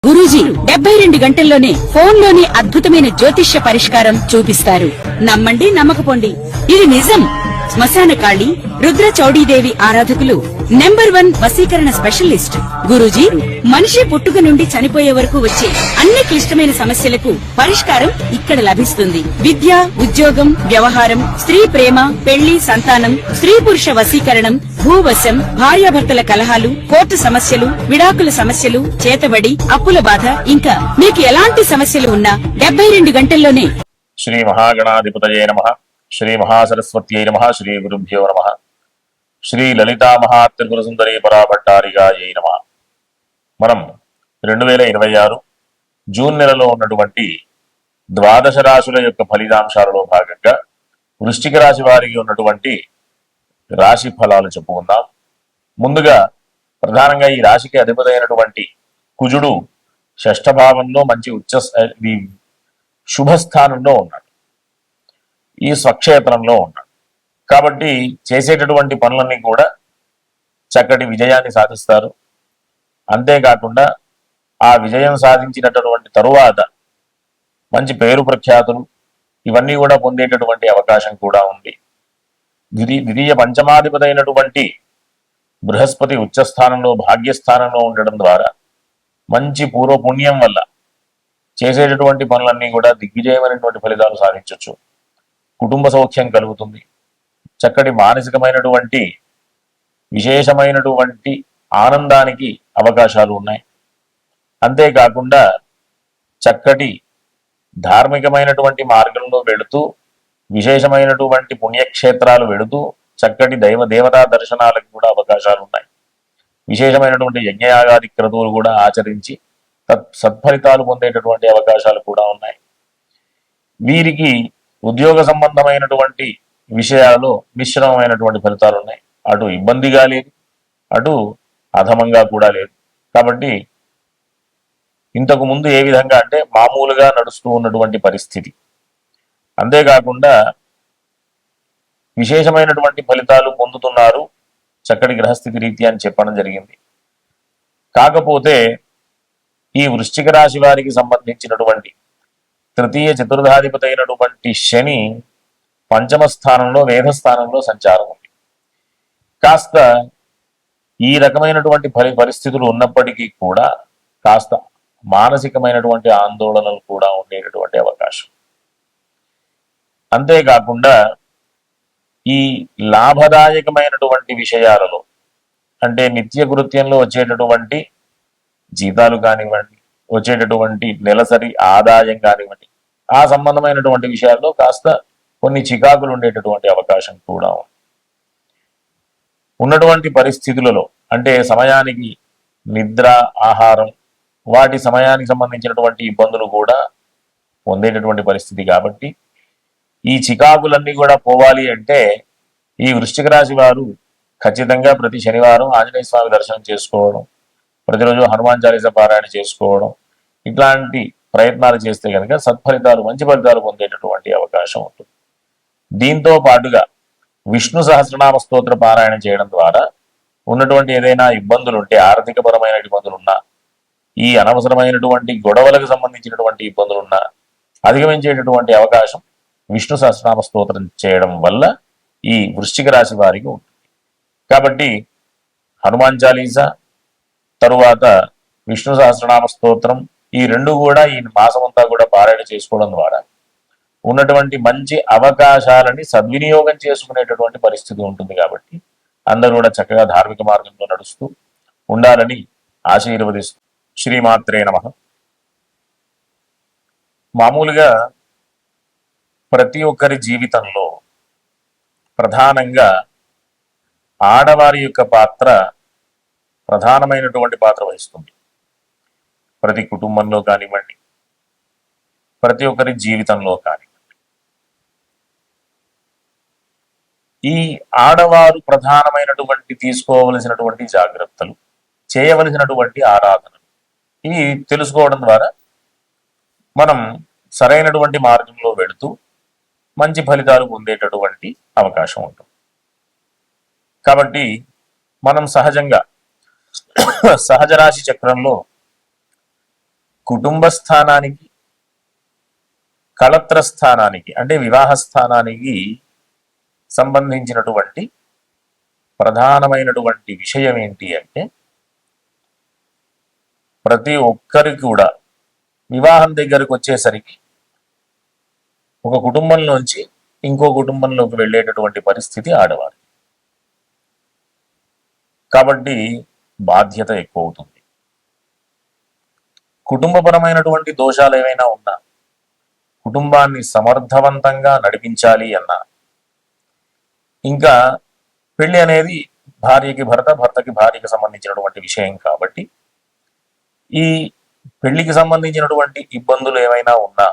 గురూజీ 72 గంటల్లోనే ఫోన్లోని అద్భుతమైన జ్యోతిష్య పరిష్కారం చూపిస్తారు. నమ్మండి, నమ్మకపోండి, ఇది నిజం. శ్మశాన కాళి రుద్ర చౌడీదేవి ఆరాధకులు నంబర్ 1 వశీకరణ స్పెషలిస్ట్. గురూజీ మనిషి పుట్టుక నుండి చనిపోయే వరకు వచ్చే అన్ని క్లిష్టమైన సమస్యలకు పరిష్కారం ఇక్కడ లభిస్తుంది. విద్య, ఉద్యోగం, వ్యవహారం, స్త్రీ ప్రేమ, పెళ్లి, సంతానం, స్త్రీ పురుష వశీకరణం, భూవశం, భార్యాభర్తల కలహాలు, కోర్టు సమస్యలు, విడాకుల సమస్యలు, చేతబడి, అప్పుల బాధ, ఇంకా మీకు ఎలాంటి సమస్యలు ఉన్నా 72 గంటల్లోనే. శ్రీ మహాగణాధిపతయే నమః. శ్రీ మహాసరస్వత్యై నమః. శ్రీ గురుభ్యో నమః. శ్రీ లలితా మహాత్రిపుర సుందరీ పరాభట్టారికాయై నమః. మనం 2026 జూన్ నెలలో ఉన్నటువంటి ద్వాదశ రాశుల యొక్క ఫలితాంశాలలో భాగంగా వృశ్చిక రాశి వారికి ఉన్నటువంటి రాశి ఫలాలు చెప్పుకుందాం. ముందుగా ప్రధానంగా ఈ రాశికి అధిపతి అయినటువంటి కుజుడు షష్ఠ భావంలో మంచి శుభస్థానంలో ఉన్నాడు. ఈ స్వక్షేత్రంలో ఉన్నాడు కాబట్టి చేసేటటువంటి పనులన్నీ కూడా చక్కటి విజయాన్ని సాధిస్తారు. అంతేకాకుండా ఆ విజయం సాధించినటువంటి తరువాత మంచి పేరు ప్రఖ్యాతులు ఇవన్నీ కూడా పొందేటటువంటి అవకాశం కూడా ఉంది. ద్వితీయ పంచమాధిపతి అయినటువంటి బృహస్పతి ఉచ్చస్థానంలో భాగ్యస్థానంలో ఉండడం ద్వారా మంచి పూర్వపుణ్యం వల్ల చేసేటటువంటి పనులన్నీ కూడా దిగ్విజయమైనటువంటి ఫలితాలు సాధించవచ్చు. కుటుంబ సౌఖ్యం కలుగుతుంది. చక్కటి మానసికమైనటువంటి విశేషమైనటువంటి ఆనందానికి అవకాశాలు ఉన్నాయి. అంతేకాకుండా చక్కటి ధార్మికమైనటువంటి మార్గంలో వెళుతూ విశేషమైనటువంటి పుణ్యక్షేత్రాలు వెళుతూ చక్కటి దేవతా దర్శనాలకు కూడా అవకాశాలు ఉన్నాయి. విశేషమైనటువంటి యజ్ఞయాగాది క్రతువులు కూడా ఆచరించి సత్ఫలితాలు పొందేటటువంటి అవకాశాలు కూడా ఉన్నాయి. వీరికి ఉద్యోగ సంబంధమైనటువంటి విషయాల్లో మిశ్రమమైనటువంటి ఫలితాలు ఉన్నాయి. అటు ఇబ్బందిగా లేదు, అటు అధమంగా కూడా లేదు. కాబట్టి ఇంతకు ముందు ఏ విధంగా అంటే మామూలుగా నడుస్తూ ఉన్నటువంటి పరిస్థితి. అంతేకాకుండా విశేషమైనటువంటి ఫలితాలు పొందుతున్నారు చక్కటి గ్రహస్థితి రీత్యా అని చెప్పడం జరిగింది. కాకపోతే ఈ వృశ్చిక రాశి వారికి సంబంధించినటువంటి తృతీయ చతుర్థాధిపతి అయినటువంటి శని పంచమ స్థానంలో వేధస్థానంలో సంచారం ఉంది. కాస్త ఈ రకమైనటువంటి పరిస్థితులు ఉన్నప్పటికీ కూడా కాస్త మానసికమైనటువంటి ఆందోళనలు కూడా ఉండేటటువంటి అవకాశం. అంతేకాకుండా ఈ లాభదాయకమైనటువంటి విషయాలలో అంటే నిత్య కృత్యంలో వచ్చేటటువంటి జీతాలు కానివ్వండి, వచ్చేటటువంటి నెలసరి ఆదాయం కానివ్వండి, ఆ సంబంధమైనటువంటి విషయాల్లో కాస్త కొన్ని చికాకులు ఉండేటటువంటి అవకాశం కూడా ఉంది. ఉన్నటువంటి పరిస్థితులలో అంటే సమయానికి నిద్ర, ఆహారం, వాటి సమయానికి సంబంధించినటువంటి ఇబ్బందులు కూడా పొందేటటువంటి పరిస్థితి. కాబట్టి ఈ చికాకులన్నీ కూడా పోవాలి అంటే ఈ వృశ్చిక రాశి వారు ఖచ్చితంగా ప్రతి శనివారం ఆంజనేయ స్వామి దర్శనం చేసుకోవడం, ప్రతిరోజు హనుమాన్ చాలీసా పారాయణ చేసుకోవడం, ఇట్లాంటి ప్రయత్నాలు చేస్తే కనుక సత్ఫలితాలు, మంచి ఫలితాలు పొందేటటువంటి అవకాశం ఉంటుంది. దీంతో పాటుగా విష్ణు సహస్రనామ స్తోత్ర పారాయణ చేయడం ద్వారా ఉన్నటువంటి ఏదైనా ఇబ్బందులు ఉంటే, ఆర్థికపరమైన ఇబ్బందులు ఉన్నా, ఈ అనవసరమైనటువంటి గొడవలకు సంబంధించినటువంటి ఇబ్బందులున్నా అధిగమించేటటువంటి అవకాశం విష్ణు సహస్రనామ స్తోత్రం చేయడం వల్ల ఈ వృశ్చిక రాశి వారికి ఉంటుంది. కాబట్టి హనుమాన్ చాలీసా తరువాత విష్ణు సహస్రనామ స్తోత్రం ఈ రెండు కూడా ఈ మాసమంతా కూడా పారాయణ చేసుకోవడం ద్వారా ఉన్నటువంటి మంచి అవకాశాలని సద్వినియోగం చేసుకునేటటువంటి పరిస్థితి ఉంటుంది. కాబట్టి అందరూ కూడా చక్కగా ధార్మిక మార్గంలో నడుస్తూ ఉండాలని ఆశీర్వదిస్తూ శ్రీమాత్రే నమః. మామూలుగా ప్రతి ఒక్కరి జీవితంలో ప్రధానంగా ఆడవారి యొక్క పాత్ర ప్రధానమైనటువంటి పాత్ర వహిస్తుంది. ప్రతి కుటుంబంలో కానివ్వండి, ప్రతి ఒక్కరి జీవితంలో కానివ్వండి, ఈ ఆడవారు ప్రధానమైనటువంటి తీసుకోవలసినటువంటి జాగ్రత్తలు, చేయవలసినటువంటి ఆరాధనలు ఇవి తెలుసుకోవడం ద్వారా మనం సరైనటువంటి మార్గంలో వెళుతూ మంచి ఫలితాలు పొందేటటువంటి అవకాశం ఉంటుంది. కాబట్టి మనం సహజంగా సహజ రాశి చక్రంలో కుటుంబ స్థానానికి, కళత్ర స్థానానికి అంటే వివాహ స్థానానికి సంబంధించినటువంటి ప్రధానమైనటువంటి విషయం ఏంటి అంటే, ప్రతి ఒక్కరికి కూడా వివాహం దగ్గరకు వచ్చేసరికి ఒక కుటుంబంలోంచి ఇంకో కుటుంబంలోకి వెళ్ళేటటువంటి పరిస్థితి ఆడవారు. కాబట్టి బాధ్యత ఎక్కువ అవుతుంది. కుటుంబపరమైనటువంటి దోషాలు ఏవైనా ఉన్నా, కుటుంబాన్ని సమర్థవంతంగా నడిపించాలి అన్నా, ఇంకా పెళ్లి అనేది భార్యకి భర్త, భర్తకి భార్యకి సంబంధించినటువంటి విషయం కాబట్టి ఈ పెళ్లికి సంబంధించినటువంటి ఇబ్బందులు ఏమైనా ఉన్నా,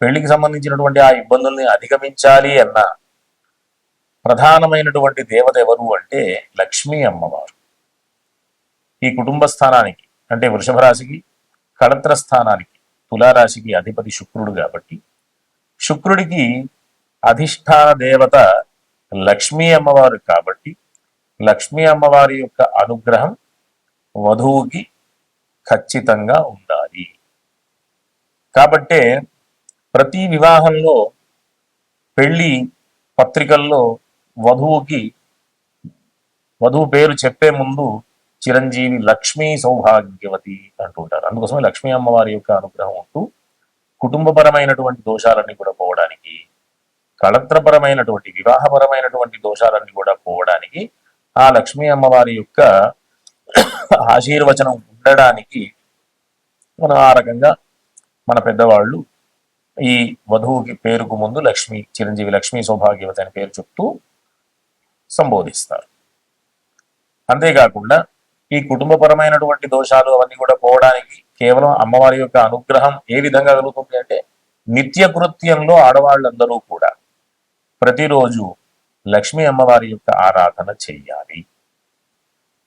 పెళ్లికి సంబంధించినటువంటి ఆ ఇబ్బందుల్ని అధిగమించాలి అన్న ప్రధానమైనటువంటి దేవత ఎవరు అంటే లక్ష్మీ అమ్మవారు. ఈ కుటుంబ స్థానానికి అంటే వృషభ రాశికి, కళత్ర స్థానానికి తులారాశికి అధిపతి శుక్రుడు కాబట్టి శుక్రుడికి అధిష్టాన దేవత లక్ష్మీ అమ్మవారు కాబట్టి లక్ష్మీ అమ్మవారి యొక్క అనుగ్రహం వధువుకి ఖచ్చితంగా ఉండాలి. కాబట్టే ప్రతి వివాహంలో పెళ్లి పత్రికల్లో వధువు పేరు చెప్పే ముందు చిరంజీవి లక్ష్మీ సౌభాగ్యవతి అంటుంటారు. అందుకోసమే లక్ష్మీ అమ్మవారి యొక్క అనుగ్రహం ఉంటూ కుటుంబపరమైనటువంటి దోషాలన్నీ కూడా పోవడానికి, కళత్రపరమైనటువంటి వివాహపరమైనటువంటి దోషాలన్నీ కూడా పోవడానికి ఆ లక్ష్మీ అమ్మవారి యొక్క ఆశీర్వచనం ఉండడానికి మనం ఆ రకంగా మన పెద్దవాళ్ళు ఈ వధువుకి పేరుకు ముందు చిరంజీవి లక్ష్మీ సౌభాగ్యవతి అని పేరు చెప్తూ సంబోధిస్తారు. అంతేకాకుండా ఈ కుటుంబపరమైనటువంటి దోషాలు అవన్నీ కూడా పోవడానికి కేవలం అమ్మవారి యొక్క అనుగ్రహం ఏ విధంగా కలుగుతుంది అంటే, నిత్య కృత్యంలో ఆడవాళ్ళందరూ కూడా ప్రతిరోజు లక్ష్మీ అమ్మవారి యొక్క ఆరాధన చెయ్యాలి.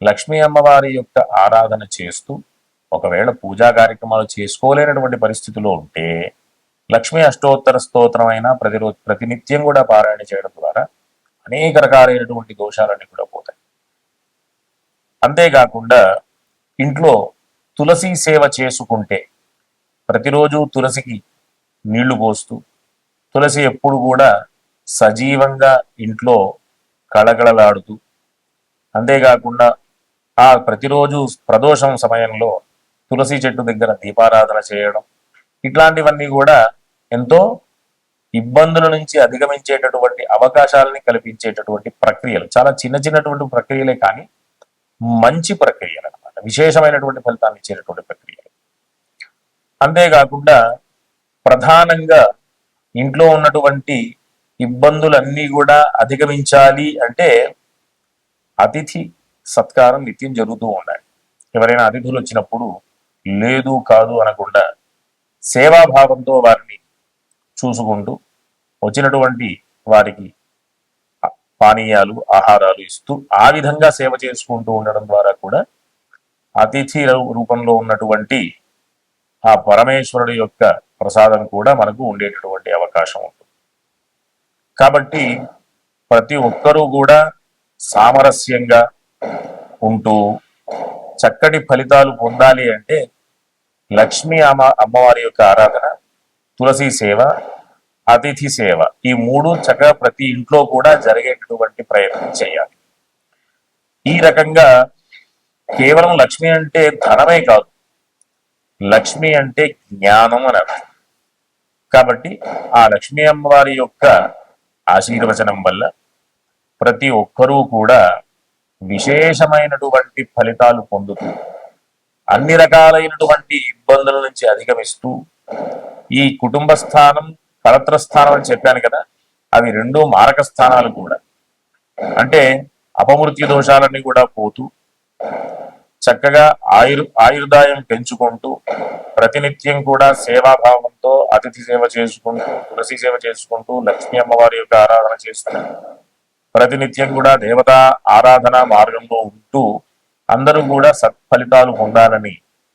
లక్ష్మీ అమ్మవారి యొక్క ఆరాధన చేస్తూ ఒకవేళ పూజా కార్యక్రమాలు చేసుకోలేనటువంటి పరిస్థితిలో ఉంటే లక్ష్మీ అష్టోత్తర స్తోత్రం అయినా ప్రతినిత్యం కూడా పారాయణ చేయడం ద్వారా అనేక రకాలైనటువంటి దోషాలన్నీ కూడా పోతాయి. అంతేకాకుండా ఇంట్లో తులసి సేవ చేసుకుంటే, ప్రతిరోజు తులసికి నీళ్లు పోస్తూ తులసి ఎప్పుడు కూడా సజీవంగా ఇంట్లో కళకళలాడుతూ, అంతేకాకుండా ఆ ప్రతిరోజు ప్రదోషం సమయంలో తులసి చెట్టు దగ్గర దీపారాధన చేయడం, ఇట్లాంటివన్నీ కూడా ఎంతో ఇబ్బందుల నుంచి అధిగమించేటటువంటి అవకాశాలని కల్పించేటటువంటి ప్రక్రియలు. చాలా చిన్నటువంటి ప్రక్రియలే కానీ మంచి ప్రక్రియలు అనమాట, విశేషమైనటువంటి ఫలితాన్ని ఇచ్చేటటువంటి ప్రక్రియలు. అంతేకాకుండా ప్రధానంగా ఇంట్లో ఉన్నటువంటి ఇబ్బందులన్నీ కూడా అధిగమించాలి అంటే అతిథి సత్కారం నిత్యం జరుగుతూ ఉండాలి. ఎవరైనా అతిథులు వచ్చినప్పుడు లేదు కాదు అనకుండా సేవాభావంతో వారిని చూసుకుంటూ వచ్చినటువంటి వారికి పానీయాలు, ఆహారాలు ఇస్తూ ఆ విధంగా సేవ చేసుకుంటూ ఉండడం ద్వారా కూడా అతిథి రూపంలో ఉన్నటువంటి ఆ పరమేశ్వరుడి యొక్క ప్రసాదం కూడా మనకు ఉండేటటువంటి అవకాశం ఉంటుంది. కాబట్టి ప్రతి ఒక్కరూ కూడా సామరస్యంగా ఉంటూ చక్కటి ఫలితాలు పొందాలి అంటే లక్ష్మీ అమ్మవారి యొక్క ఆరాధన, తులసి సేవ, అతిథి సేవ, ఈ మూడు చక్కగా ప్రతి ఇంట్లో కూడా జరిగేటటువంటి ప్రయత్నం చేయాలి. ఈ రకంగా కేవలం లక్ష్మి అంటే ధనమే కాదు, లక్ష్మి అంటే జ్ఞానం అని అర్థం. కాబట్టి ఆ లక్ష్మీ అమ్మవారి యొక్క ఆశీర్వచనం వల్ల ప్రతి ఒక్కరూ కూడా విశేషమైనటువంటి ఫలితాలు పొందుతూ అన్ని రకాలైనటువంటి ఇబ్బందుల నుంచి అధిగమిస్తూ ఈ కుటుంబ స్థానం, కళత్ర స్థానం అని చెప్పాను కదా, అవి రెండు మారక స్థానాలు కూడా. అంటే అపమృత్యు దోషాలన్నీ కూడా పోతూ చక్కగా ఆయుర్దాయం పెంచుకుంటూ ప్రతినిత్యం కూడా సేవాభావంతో అతిథి సేవ చేసుకుంటూ, తులసి సేవ చేసుకుంటూ, లక్ష్మీ అమ్మవారి యొక్క ఆరాధన చేస్తూ ప్రతినిత్యం కూడా దేవతా ఆరాధన మార్గంలో ఉంటూ అందరూ కూడా సత్ఫలితాలు పొందాలని